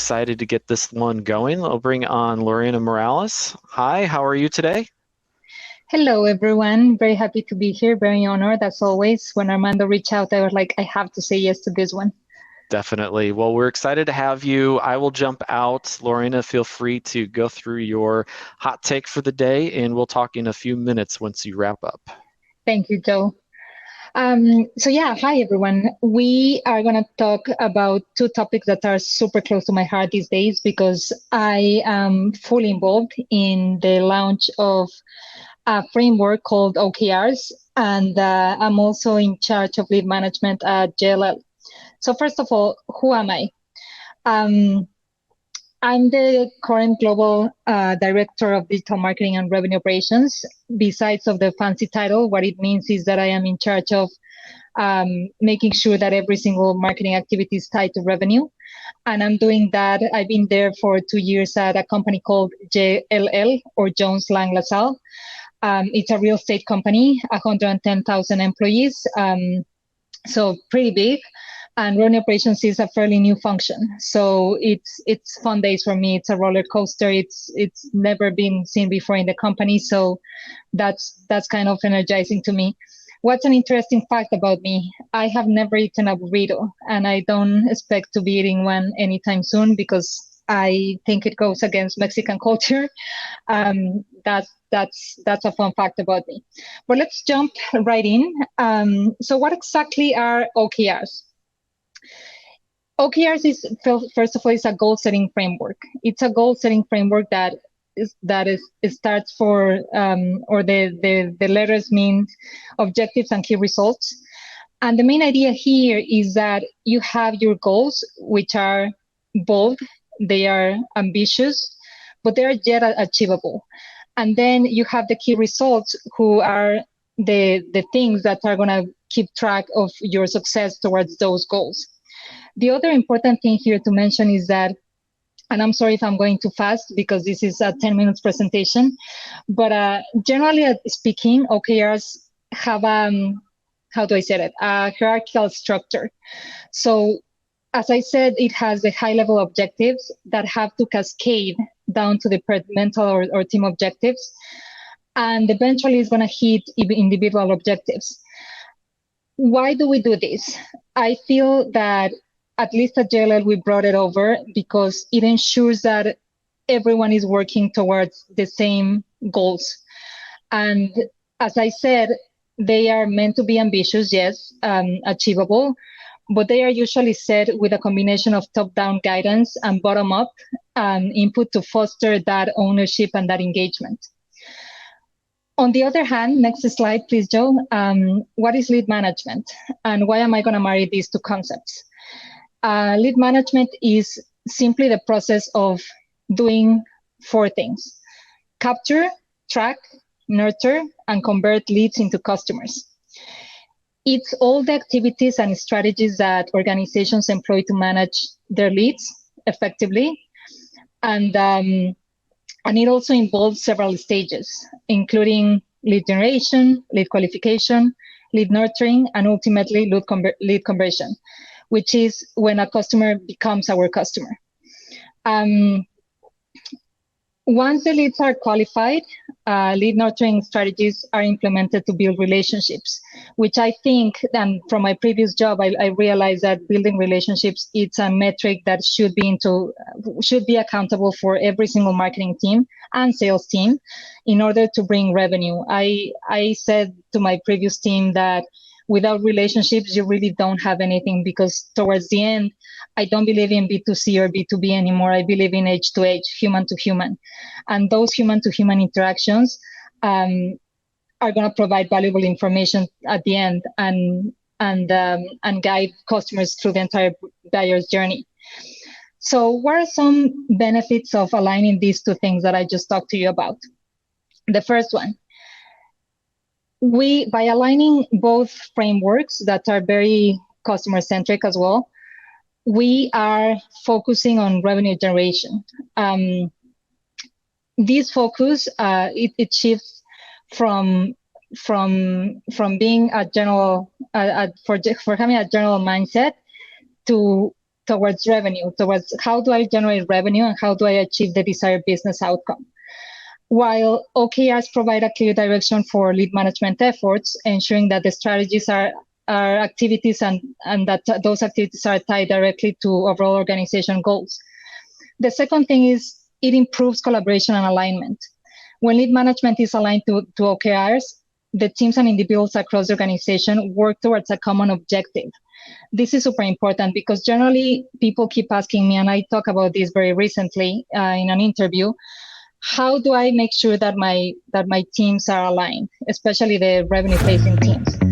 excited to get this one going. I'll bring on Lorena Morales. Hi, how are you today? Hello, everyone. Very happy to be here. Very honored, as always. When Armando reached out, I was like, I have to say yes to this one. Definitely. Well, we're excited to have you. I will jump out. Lorena, feel free to go through your hot take for the day, and we'll talk in a few minutes once you wrap up. Thank you, Joe. Hi, everyone. We are going to talk about two topics that are super close to my heart these days because I am fully involved in the launch of a framework called OKRs, and I'm also in charge of lead management at JLL. So first of all, who am I? I'm the current global director of digital marketing and revenue operations. Besides of the fancy title, what it means is that I am in charge of making sure that every single marketing activity is tied to revenue. And I'm doing that. I've been there for 2 years at a company called JLL, or Jones Lang LaSalle. It's a real estate company, 110,000 employees, so pretty big. And revenue operations is a fairly new function, so it's fun days for me. It's a roller coaster. It's never been seen before in the company, so that's kind of energizing to me. What's an interesting fact about me? I have never eaten a burrito, and I don't expect to be eating one anytime soon because I think it goes against Mexican culture. That's a fun fact about me. But let's jump right in. So what exactly are OKRs? OKRs is, first of all, is a goal-setting framework. It's a goal-setting framework it starts for, or the letters mean objectives and key results. And the main idea here is that you have your goals, which are bold, they are ambitious, but they are yet achievable. And then you have the key results, who are the things that are going to keep track of your success towards those goals. The other important thing here to mention is that, and I'm sorry if I'm going too fast because this is a 10 minutes presentation, but generally speaking, OKRs have, how do I say it, a hierarchical structure. So as I said, it has the high level objectives that have to cascade down to departmental or team objectives. And eventually it's going to hit individual objectives. Why do we do this? I feel that at least at JLL, we brought it over because it ensures that everyone is working towards the same goals. And as I said, they are meant to be ambitious, yes, achievable, but they are usually set with a combination of top-down guidance and bottom-up input to foster that ownership and that engagement. On the other hand, next slide, please, Joe. What is lead management? And why am I going to marry these two concepts? Lead management is simply the process of doing 4 things: capture, track, nurture, and convert leads into customers. It's all the activities and strategies that organizations employ to manage their leads effectively. And it also involves several stages, including lead generation, lead qualification, lead nurturing, and ultimately lead conversion, which is when a customer becomes our customer. Once the leads are qualified, lead nurturing strategies are implemented to build relationships, which I think, and from my previous job, I realized that building relationships, it's a metric that should be accountable for every single marketing team and sales team in order to bring revenue. I said to my previous team that without relationships, you really don't have anything, because towards the end, I don't believe in B2C or B2B anymore. I believe in H2H, human to human. And those human to human interactions are going to provide valuable information at the end and guide customers through the entire buyer's journey. So what are some benefits of aligning these two things that I just talked to you about? The first one, by aligning both frameworks that are very customer-centric as well, we are focusing on revenue generation. This focus, it shifts from being a general, for having a general mindset to towards revenue, towards how do I generate revenue and how do I achieve the desired business outcome. While OKRs provide a clear direction for lead management efforts, ensuring that the strategies are activities and that those activities are tied directly to overall organization goals. The second thing is it improves collaboration and alignment. When lead management is aligned to OKRs, the teams and individuals across the organization work towards a common objective. This is super important because generally people keep asking me, and I talked about this very recently in an interview, how do I make sure that my teams are aligned, especially the revenue-facing teams?